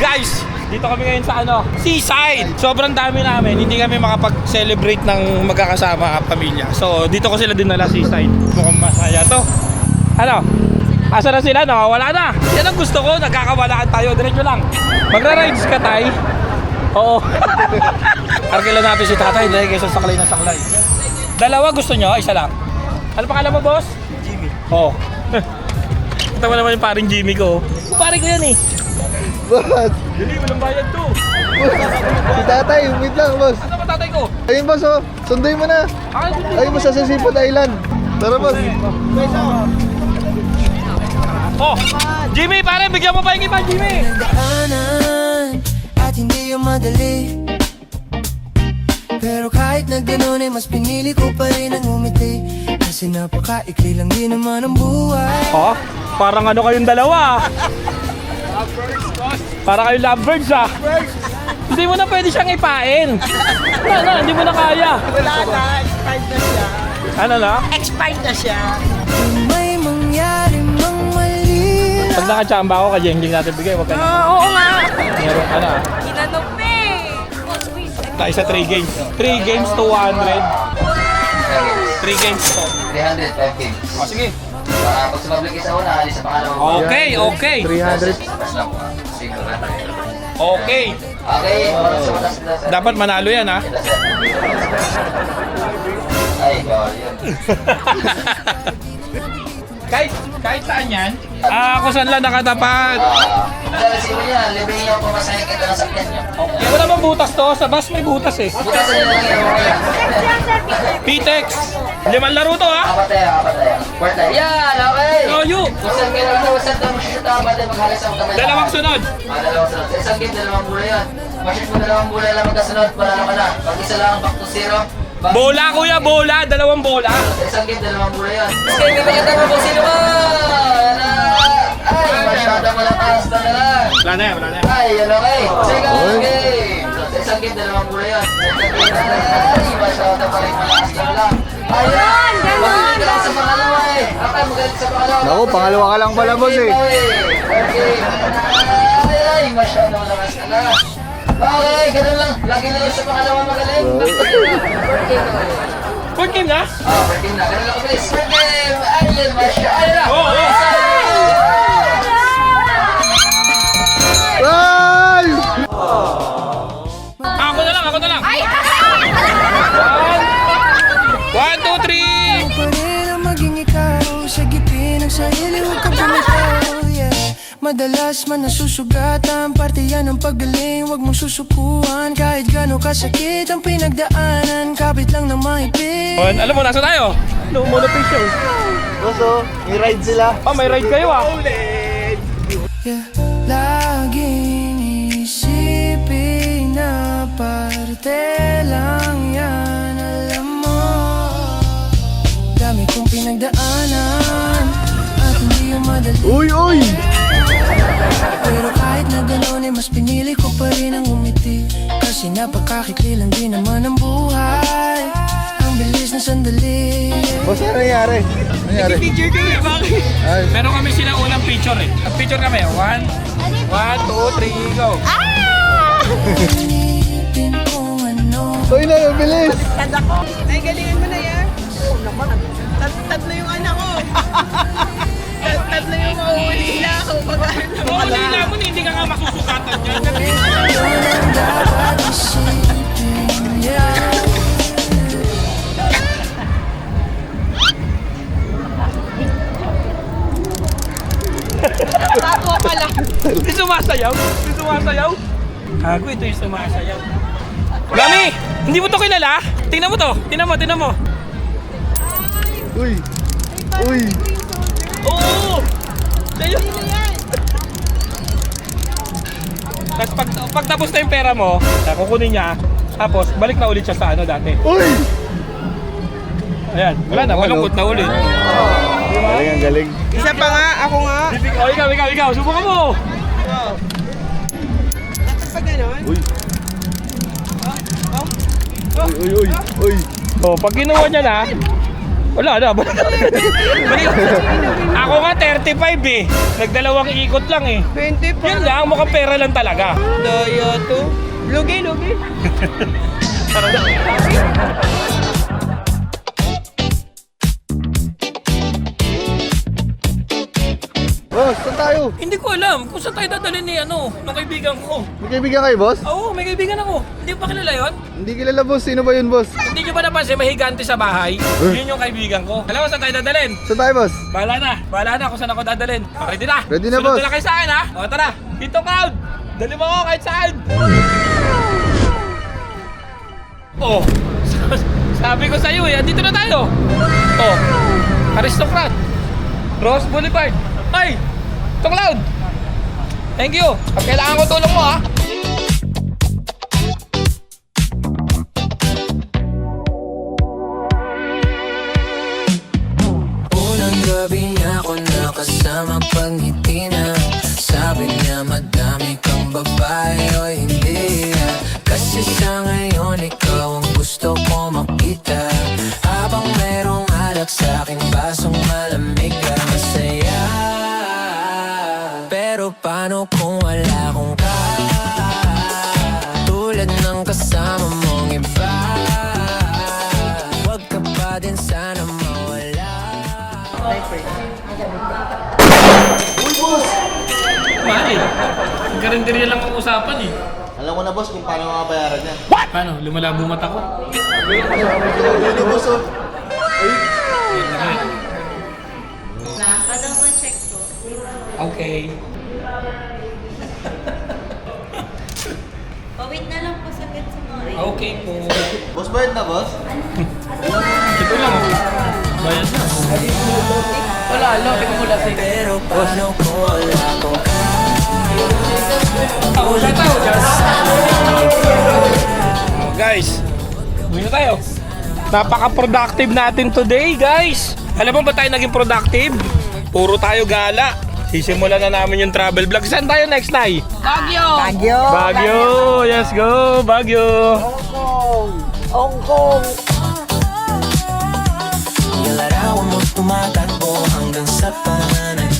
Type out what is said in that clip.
Guys, dito kami ngayon sa seaside. Sobrang dami namin, hindi kami makapag-celebrate ng magkakasama pamilya. So, dito ko sila dinala seaside. Mukhang masaya to. Asa na sila? Nakawala na. Yan ang gusto ko, nagkakawalaan tayo. Diretso lang. Magra-rides ka, tay? Oo. Arkilan natin si tatay dahil kaysa saklay na saklay. Dalawa gusto nyo? Isa lang. Ano pangalan mo, boss? Jimmy. Oo. Ito mo naman yung paring Jimmy ko. Pare ko yan eh. Boss! Dili, walang bayad to. Si tatay, wait lang boss. Ano ba tatay ko? Ayun boss oh, sunduin mo na. Ayun boss sa Seafood Island. Tara boss. Oh, Jimmy, pare, bigyan mo pa yung iba, Jimmy. Daanan at hindi yung madali. Pero kahit na ganun ay mas pinili ko pa rin ang umiti. Kasi napaka-ikli lang din naman ang buhay. Oh, parang ano kayong dalawa. Para kayong lovebirds ah. Hindi mo na pwede siyang ipain. Hindi mo na kaya. Wala na, expired na siya. Ano na? Expired na siya. Kung may mangyari mang mali. Pag nakachamba ako, kay Jengjeng natin bigay. Wag ka na. Oo nga. Meron ka na. Inanong na eh. Tayo sa 3 games. 3 games, 200. 3 games to. 300, 5 games. O, sige. Pag sumablik isa una, alis sa pangalawa. Okay, okay. 300. Mas lang po. Single run. Okay. Okay, oras sa matas na. Dapat manalo yan ha. Ay, God, yun. kahit saan yan. Kung saan lang nakatapat. Dahil sino niya, libing niyo kung masahin kita ng sakyan niyo. Okay, wala bang butas to? Sa bus may butas eh. Bukas na lang yun. Pitex. 5 laro to ha. Apat tayo. Fourth tayo. Yan, okay. Oh, you. Usap ka na, usap na, masyasya tayo ba tayo maghalas ang kamay. Dalawang sunod. Dalawang sunod. Sa isang game, 2 bola yun. Masyas mo 2 bola lang magkasunod, panalo ka na. Pag isa lang, back to 0. Bola kuya, bola. 2 bola. Sa isang game, 2 bola yun. Okay, may pakita mo kung sino ka! Ay, masyadong malakas na lang. Wala na yan, wala na yan. Ay, yan okay. Second game. Sa isang game, 2 bola yun. Ay, masyadong malakas na lang. Ayan! Magalit sa pangalawa eh. Akay, magalit sa pangalawa. Naku, pangalawa ka lang pala boss eh. Okay. Ay, masyadong malakas na lang. Okay, ganun lang. Lagi na lang sa pangalawa magaling. Fourth game na? First game na. Ganun lang kabilis. First game. Ayun, masyadong. Oo, oo. Ay! Ako na lang. 1, 2, 3. Pa rin ang maging ikaw. Sa gipin ng sarili, huwag ka bumitaw, yeah. Madalas man nasusugatan, parte yan ng paggaling. Huwag mong susukuan, kahit gano'ng kasakit ang pinagdaanan. Kapit lang ng mahigpit. Alam mo, nasa tayo? No, monotation. Boss oh, may ride sila. Oh, may ride kayo ah. Yeah. Laging isipin na parte lang yan, alam mo. Dami kong pinagdaanan at hindi yung madali. Uy! Pero kahit na gano'n ay mas pinili ko pa rin ang umiti. Kasi napakakikli lang din naman ang buhay. Ang bilis na sandali. Boss, ano nangyari? Ano nangyari? Picture kayo, bakit? Ay, Meron kami sila unang picture eh. Picture kami, 1, 2, 3, go. Isipin kung ano. uy na, ang bilis! Tad ako. Ay, galingan mo na yan. Oo naman. Tatlo yung anak ko. Tatlo yung mauuli na ako. Oo, nila mo, hindi ka nga masusukatan dyan. Walang dapat isipin, yeah. Tago pala. Hindi sumasayaw? Gago, ito yung sumasayaw. Gami! Hindi mo to kilala? Tingnan mo to. Tingnan mo. Uy! Uy! Oo! Sa'yo. Tapos pag tapos na yung pera mo, kukunin niya, tapos balik na ulit siya sa ano dati. Uy! Ayan, wala na, malungkot na ulit. Galing, galing. Isa pa nga, ako nga. Ikaw. Subukan mo. Pag gano'n. Uy. Uy. Oh, pag kinuha niya na, wala na. Balik. Ako nga 35 eh. Nagdalawang ikot lang eh. 20 pa. Yun lang, mukhang pera lang talaga. Daya to. Lugi. Boss, saan tayo? Hindi ko alam kung saan tayo dadalhin ni ng kaibigan ko. May kaibigan kayo, boss? Oo, may kaibigan ako. Hindi pa kilala yun? Hindi kilala, boss. Sino ba yun, boss? Hindi nyo ba napansin, may higante sa bahay? Yun yung kaibigan ko. Alam mo saan tayo dadalhin? Saan tayo, boss? Bahala na kung saan ako dadalhin. Ready na? Ready na, Sunod boss. na lang kayo sa akin, ha? O, tara. Dito, crowd. Dali mo ako kahit saan. Oh, sabi ko sa'yo eh, andito na tayo. Oh, Aristocrat. Rose Boulevard. Ay, ito, Cloud. Thank you. Pag kailangan ko tulong mo, ha? Unang gabi niya ako nakasama pag ngiti na. Sabi niya madami kang babae o hindi na. Kasi sa ngayon ikaw ang gusto ko makita. Habang merong alak sa aking basong malamig ka masaya. Pero paano kung wala kong ka? Tulad ng kasama mong iba. Huwag ka pa din sana mawala. Mahal eh. Garin-garin lang ang usapan eh. Alam ko na, boss, kung paano makabayaran yan. Paano? Lumalabo mata ko. Yun, boss, oh. Nakakadaw pa check ko. Okay. Pawit na lang po sagad sa mga Okay po. Boss, bayad na, boss? Ito lang. Bayad na. Wala, laki mo mula sa'yo. Pero paano kung wala kong ka? Oh, guys, uwi na tayo. Napaka-productive natin today, guys. Alam mo ba tayo naging productive? Puro tayo gala. Sisimulan na namin yung travel vlog. Saan tayo next, Nay? Baguio! Yes, go! Baguio! Yung larawan mo tumatakbo hanggang sa panganan